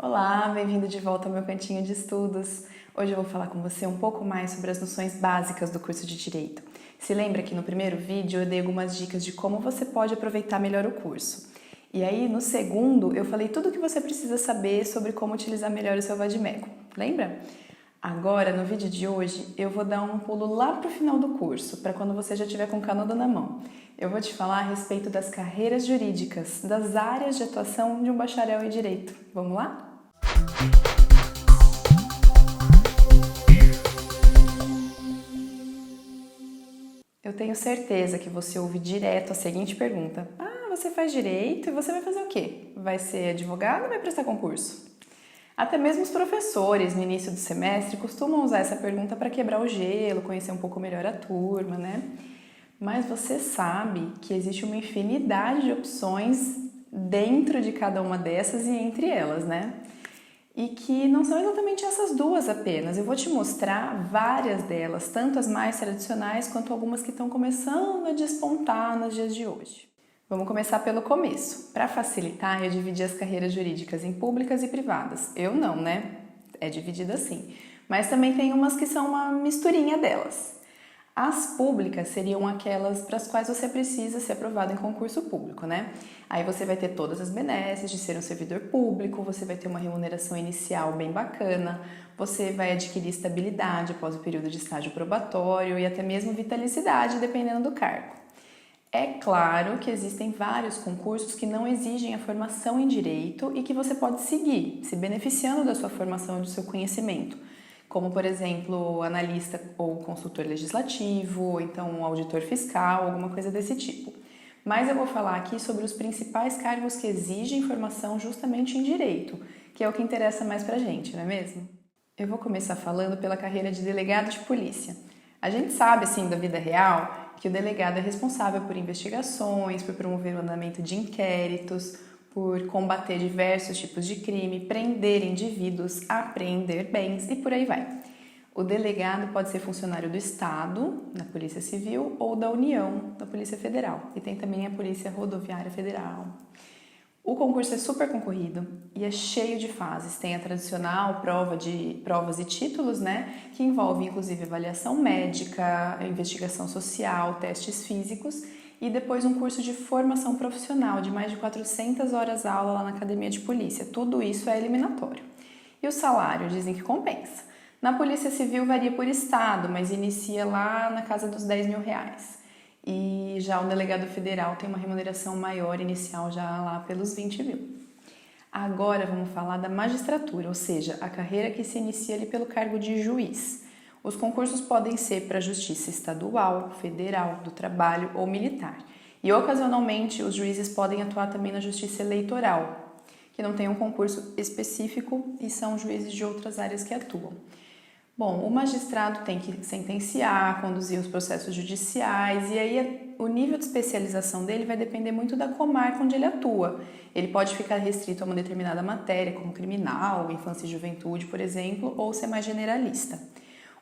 Olá, bem-vindo de volta ao meu cantinho de estudos. Hoje eu vou falar com você um pouco mais sobre as noções básicas do curso de Direito. Se lembra que no primeiro vídeo eu dei algumas dicas de como você pode aproveitar melhor o curso. E aí no segundo eu falei tudo o que você precisa saber sobre como utilizar melhor o seu vade-mecum. Lembra? Agora, no vídeo de hoje, eu vou dar um pulo lá para o final do curso, para quando você já estiver com o canudo na mão. Eu vou te falar a respeito das carreiras jurídicas, das áreas de atuação de um bacharel em Direito. Vamos lá? Eu tenho certeza que você ouve direto a seguinte pergunta: você faz Direito e você vai fazer o quê? Vai ser advogado ou vai prestar concurso? Até mesmo os professores, no início do semestre, costumam usar essa pergunta para quebrar o gelo, conhecer um pouco melhor a turma, né? Mas você sabe que existe uma infinidade de opções dentro de cada uma dessas e entre elas, né? E que não são exatamente essas duas apenas. Eu vou te mostrar várias delas, tanto as mais tradicionais quanto algumas que estão começando a despontar nos dias de hoje. Vamos começar pelo começo. Para facilitar, eu dividi as carreiras jurídicas em públicas e privadas. Eu não, né? É dividida assim. Mas também tem umas que são uma misturinha delas. As públicas seriam aquelas para as quais você precisa ser aprovado em concurso público, né? Aí você vai ter todas as benesses de ser um servidor público, você vai ter uma remuneração inicial bem bacana, você vai adquirir estabilidade após o período de estágio probatório e até mesmo vitalicidade, dependendo do cargo. É claro que existem vários concursos que não exigem a formação em direito e que você pode seguir, se beneficiando da sua formação e do seu conhecimento, como, por exemplo, analista ou consultor legislativo, ou então um auditor fiscal, alguma coisa desse tipo. Mas eu vou falar aqui sobre os principais cargos que exigem formação justamente em direito, que é o que interessa mais pra gente, não é mesmo? Eu vou começar falando pela carreira de delegado de polícia. A gente sabe, assim, da vida real, que o delegado é responsável por investigações, por promover o andamento de inquéritos, por combater diversos tipos de crime, prender indivíduos, apreender bens e por aí vai. O delegado pode ser funcionário do Estado, na Polícia Civil, ou da União, da Polícia Federal. E tem também a Polícia Rodoviária Federal. O concurso é super concorrido e é cheio de fases. Tem a tradicional prova de provas e títulos, né? Que envolve inclusive avaliação médica, investigação social, testes físicos e depois um curso de formação profissional de mais de 400 horas aula lá na Academia de Polícia. Tudo isso é eliminatório. E o salário dizem que compensa. Na Polícia Civil varia por estado, mas inicia lá na casa dos R$ 10.000. E já o delegado federal tem uma remuneração maior inicial já lá pelos 20.000. Agora vamos falar da magistratura, ou seja, a carreira que se inicia ali pelo cargo de juiz. Os concursos podem ser para a justiça estadual, federal, do trabalho ou militar. E ocasionalmente os juízes podem atuar também na justiça eleitoral, que não tem um concurso específico e são juízes de outras áreas que atuam. Bom, o magistrado tem que sentenciar, conduzir os processos judiciais e aí o nível de especialização dele vai depender muito da comarca onde ele atua. Ele pode ficar restrito a uma determinada matéria, como criminal, infância e juventude, por exemplo, ou ser mais generalista.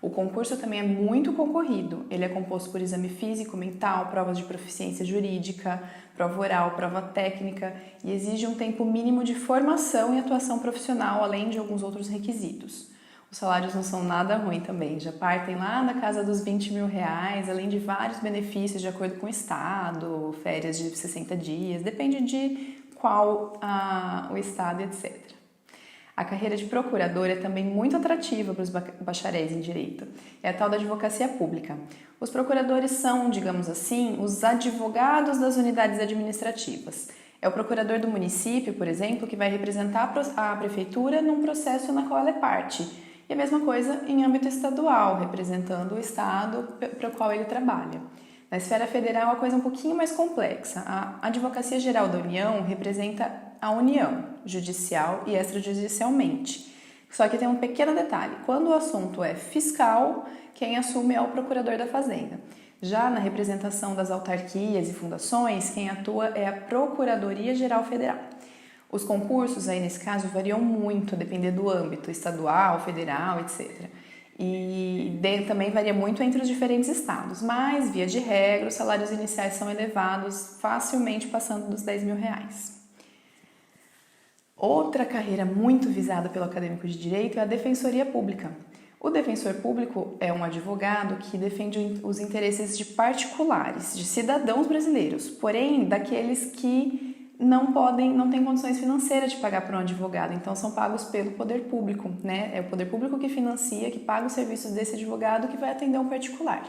O concurso também é muito concorrido. Ele é composto por exame físico, mental, provas de proficiência jurídica, prova oral, prova técnica e exige um tempo mínimo de formação e atuação profissional, além de alguns outros requisitos. Os salários não são nada ruins também, já partem lá na casa dos R$ 20.000, além de vários benefícios de acordo com o estado, férias de 60 dias, depende de qual o estado, etc. A carreira de procurador é também muito atrativa para os bacharéis em direito. É a tal da advocacia pública. Os procuradores são, digamos assim, os advogados das unidades administrativas. É o procurador do município, por exemplo, que vai representar a prefeitura num processo na qual ela é parte. E a mesma coisa em âmbito estadual, representando o estado para o qual ele trabalha. Na esfera federal, a coisa é um pouquinho mais complexa. A Advocacia Geral da União representa a União, judicial e extrajudicialmente. Só que tem um pequeno detalhe: quando o assunto é fiscal, quem assume é o procurador da Fazenda. Já na representação das autarquias e fundações, quem atua é a Procuradoria Geral Federal. Os concursos aí nesse caso variam muito, a depender do âmbito estadual, federal, etc. E também varia muito entre os diferentes estados, mas, via de regra, os salários iniciais são elevados, facilmente passando dos R$ 10.000. Outra carreira muito visada pelo acadêmico de direito é a defensoria pública. O defensor público é um advogado que defende os interesses de particulares, de cidadãos brasileiros, porém daqueles que não têm condições financeiras de pagar por um advogado, então são pagos pelo poder público, né? É o poder público que financia, que paga os serviços desse advogado que vai atender um particular.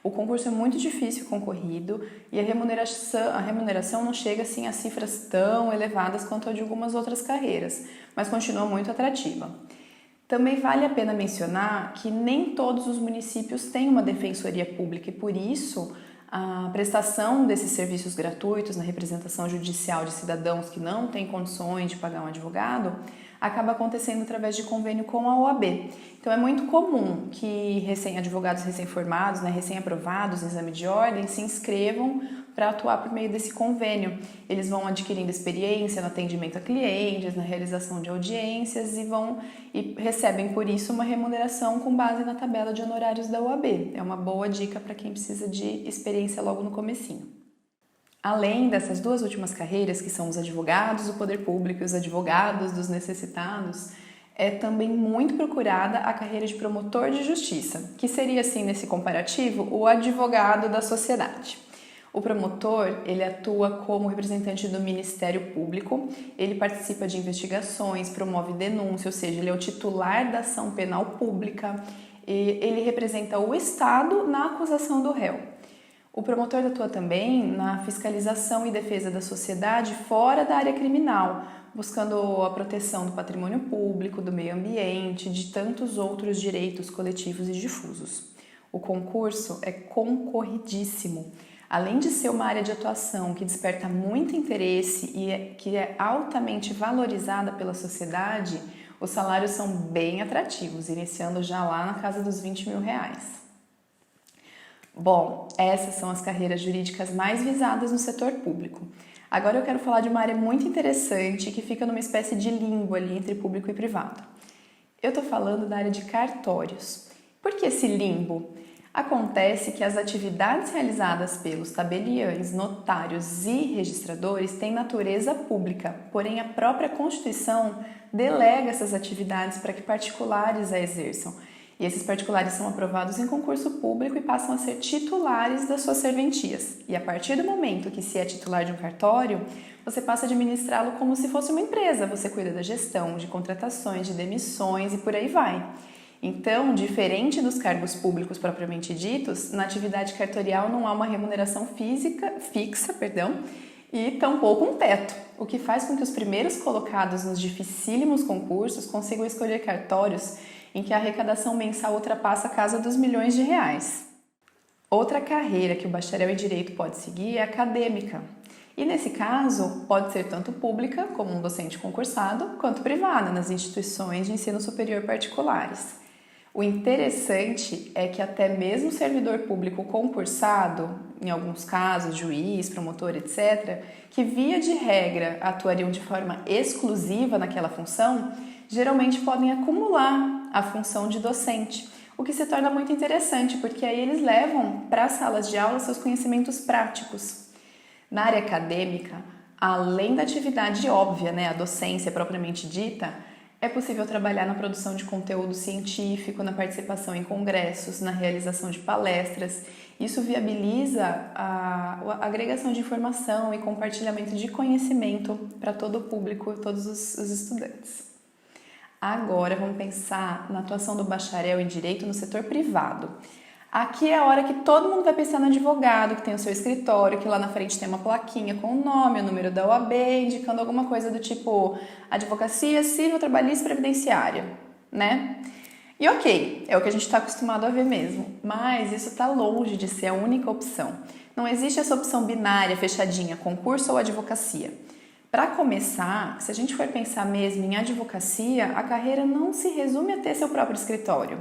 O concurso é muito difícil, concorrido, e a remuneração não chega assim a cifras tão elevadas quanto a de algumas outras carreiras, mas continua muito atrativa. Também vale a pena mencionar que nem todos os municípios têm uma defensoria pública e, por isso, a prestação desses serviços gratuitos na representação judicial de cidadãos que não têm condições de pagar um advogado acaba acontecendo através de convênio com a OAB. Então, é muito comum que advogados recém-formados, recém-aprovados em exame de ordem, se inscrevam para atuar por meio desse convênio. Eles vão adquirindo experiência no atendimento a clientes, na realização de audiências e recebem por isso uma remuneração com base na tabela de honorários da OAB. É uma boa dica para quem precisa de experiência logo no comecinho. Além dessas duas últimas carreiras, que são os advogados do poder público e os advogados dos necessitados, é também muito procurada a carreira de promotor de justiça, que seria, assim, nesse comparativo, o advogado da sociedade. O promotor, ele atua como representante do Ministério Público, ele participa de investigações, promove denúncia, ou seja, ele é o titular da ação penal pública, e ele representa o Estado na acusação do réu. O promotor atua também na fiscalização e defesa da sociedade fora da área criminal, buscando a proteção do patrimônio público, do meio ambiente, de tantos outros direitos coletivos e difusos. O concurso é concorridíssimo. Além de ser uma área de atuação que desperta muito interesse e que é altamente valorizada pela sociedade, os salários são bem atrativos, iniciando já lá na casa dos R$20 mil. Bom, essas são as carreiras jurídicas mais visadas no setor público. Agora eu quero falar de uma área muito interessante que fica numa espécie de limbo ali entre público e privado. Eu estou falando da área de cartórios. Por que esse limbo? Acontece que as atividades realizadas pelos tabeliães, notários e registradores têm natureza pública, porém a própria Constituição delega essas atividades para que particulares a exerçam. E esses particulares são aprovados em concurso público e passam a ser titulares das suas serventias. E a partir do momento que se é titular de um cartório, você passa a administrá-lo como se fosse uma empresa. Você cuida da gestão, de contratações, de demissões e por aí vai. Então, diferente dos cargos públicos propriamente ditos, na atividade cartorial não há uma remuneração fixa, e tampouco um teto, o que faz com que os primeiros colocados nos dificílimos concursos consigam escolher cartórios em que a arrecadação mensal ultrapassa a casa dos milhões de reais. Outra carreira que o bacharel em Direito pode seguir é acadêmica. E nesse caso, pode ser tanto pública, como um docente concursado, quanto privada, nas instituições de ensino superior particulares. O interessante é que até mesmo servidor público concursado, em alguns casos, juiz, promotor, etc., que via de regra atuariam de forma exclusiva naquela função, geralmente podem acumular a função de docente, o que se torna muito interessante, porque aí eles levam para as salas de aula seus conhecimentos práticos. Na área acadêmica, além da atividade óbvia, a docência propriamente dita, é possível trabalhar na produção de conteúdo científico, na participação em congressos, na realização de palestras. Isso viabiliza a agregação de informação e compartilhamento de conhecimento para todo o público, todos os estudantes. Agora vamos pensar na atuação do bacharel em Direito no setor privado. Aqui é a hora que todo mundo vai pensar no advogado, que tem o seu escritório, que lá na frente tem uma plaquinha com o nome, o número da OAB, indicando alguma coisa do tipo Advocacia Civil Trabalhista e Previdenciária, E ok, é o que a gente está acostumado a ver mesmo, mas isso está longe de ser a única opção. Não existe essa opção binária, fechadinha, concurso ou advocacia. Para começar, se a gente for pensar mesmo em advocacia, a carreira não se resume a ter seu próprio escritório.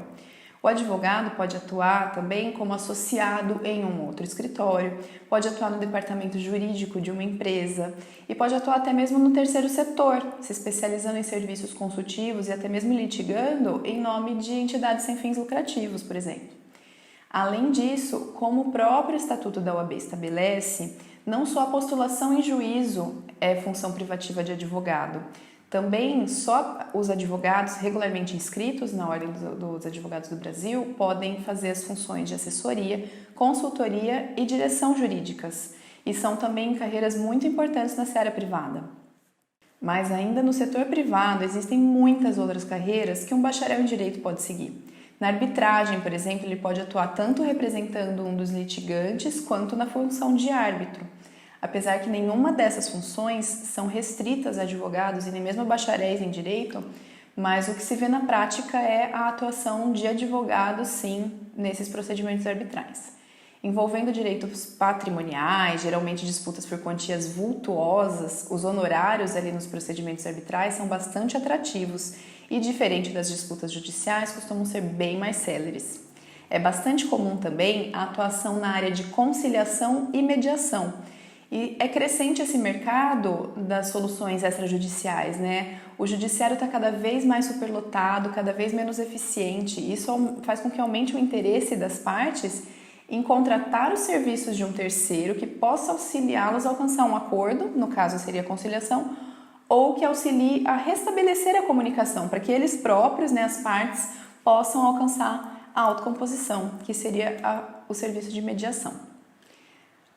O advogado pode atuar também como associado em um outro escritório, pode atuar no departamento jurídico de uma empresa e pode atuar até mesmo no terceiro setor, se especializando em serviços consultivos e até mesmo litigando em nome de entidades sem fins lucrativos, por exemplo. Além disso, como o próprio Estatuto da OAB estabelece, não só a postulação em juízo é função privativa de advogado. Também só os advogados regularmente inscritos na Ordem dos Advogados do Brasil podem fazer as funções de assessoria, consultoria e direção jurídicas, e são também carreiras muito importantes na seara privada. Mas ainda no setor privado existem muitas outras carreiras que um bacharel em direito pode seguir. Na arbitragem, por exemplo, ele pode atuar tanto representando um dos litigantes quanto na função de árbitro. Apesar que nenhuma dessas funções são restritas a advogados e nem mesmo a bacharéis em direito, mas o que se vê na prática é a atuação de advogados, sim, nesses procedimentos arbitrais. Envolvendo direitos patrimoniais, geralmente disputas por quantias vultuosas, os honorários ali nos procedimentos arbitrais são bastante atrativos e, diferente das disputas judiciais, costumam ser bem mais céleres. É bastante comum também a atuação na área de conciliação e mediação. E é crescente esse mercado das soluções extrajudiciais, né? O judiciário está cada vez mais superlotado, cada vez menos eficiente. Isso faz com que aumente o interesse das partes em contratar os serviços de um terceiro que possa auxiliá-los a alcançar um acordo, no caso seria a conciliação, ou que auxilie a restabelecer a comunicação, para que eles próprios, né, as partes, possam alcançar a autocomposição, que seria o serviço de mediação.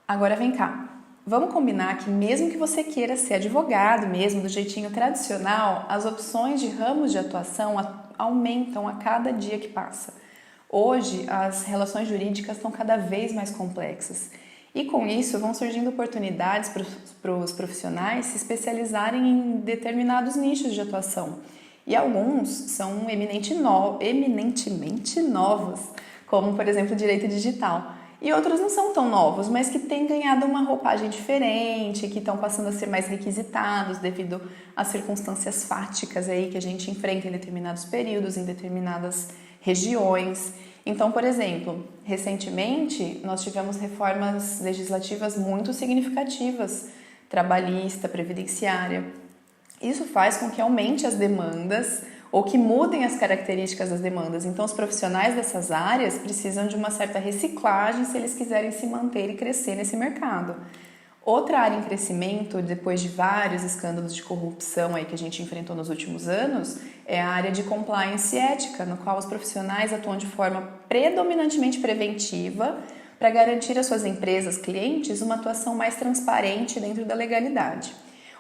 Agora vem cá. Vamos combinar que mesmo que você queira ser advogado mesmo, do jeitinho tradicional, as opções de ramos de atuação aumentam a cada dia que passa. Hoje, as relações jurídicas estão cada vez mais complexas e com isso vão surgindo oportunidades para os profissionais se especializarem em determinados nichos de atuação. E alguns são eminentemente novos, como por exemplo o direito digital. E outros não são tão novos, mas que têm ganhado uma roupagem diferente, que estão passando a ser mais requisitados devido às circunstâncias fáticas aí que a gente enfrenta em determinados períodos, em determinadas regiões. Então, por exemplo, recentemente nós tivemos reformas legislativas muito significativas, trabalhista, previdenciária. Isso faz com que aumente as demandas ou que mudem as características das demandas. Então, os profissionais dessas áreas precisam de uma certa reciclagem se eles quiserem se manter e crescer nesse mercado. Outra área em crescimento, depois de vários escândalos de corrupção aí que a gente enfrentou nos últimos anos, é a área de compliance e ética, no qual os profissionais atuam de forma predominantemente preventiva para garantir às suas empresas, clientes, uma atuação mais transparente dentro da legalidade.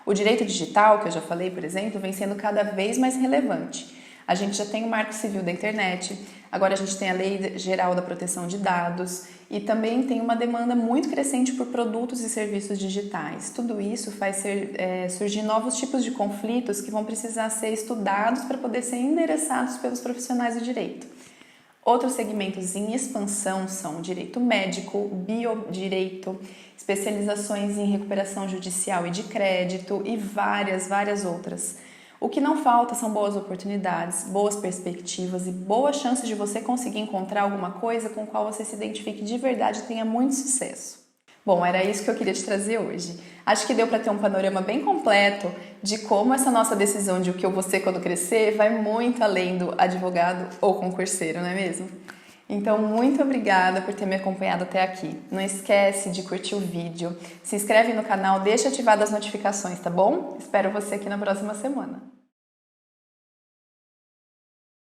O direito digital, que eu já falei, por exemplo, vem sendo cada vez mais relevante. A gente já tem o Marco Civil da Internet, agora a gente tem a Lei Geral da Proteção de Dados e também tem uma demanda muito crescente por produtos e serviços digitais. Tudo isso faz surgir novos tipos de conflitos que vão precisar ser estudados para poder ser endereçados pelos profissionais do direito. Outros segmentos em expansão são o direito médico, biodireito, especializações em recuperação judicial e de crédito e várias outras. O que não falta são boas oportunidades, boas perspectivas e boas chances de você conseguir encontrar alguma coisa com a qual você se identifique de verdade e tenha muito sucesso. Bom, era isso que eu queria te trazer hoje. Acho que deu para ter um panorama bem completo de como essa nossa decisão de o que eu vou ser quando crescer vai muito além do advogado ou concurseiro, não é mesmo? Então, muito obrigada por ter me acompanhado até aqui. Não esquece de curtir o vídeo, se inscreve no canal, deixa ativadas as notificações, tá bom? Espero você aqui na próxima semana.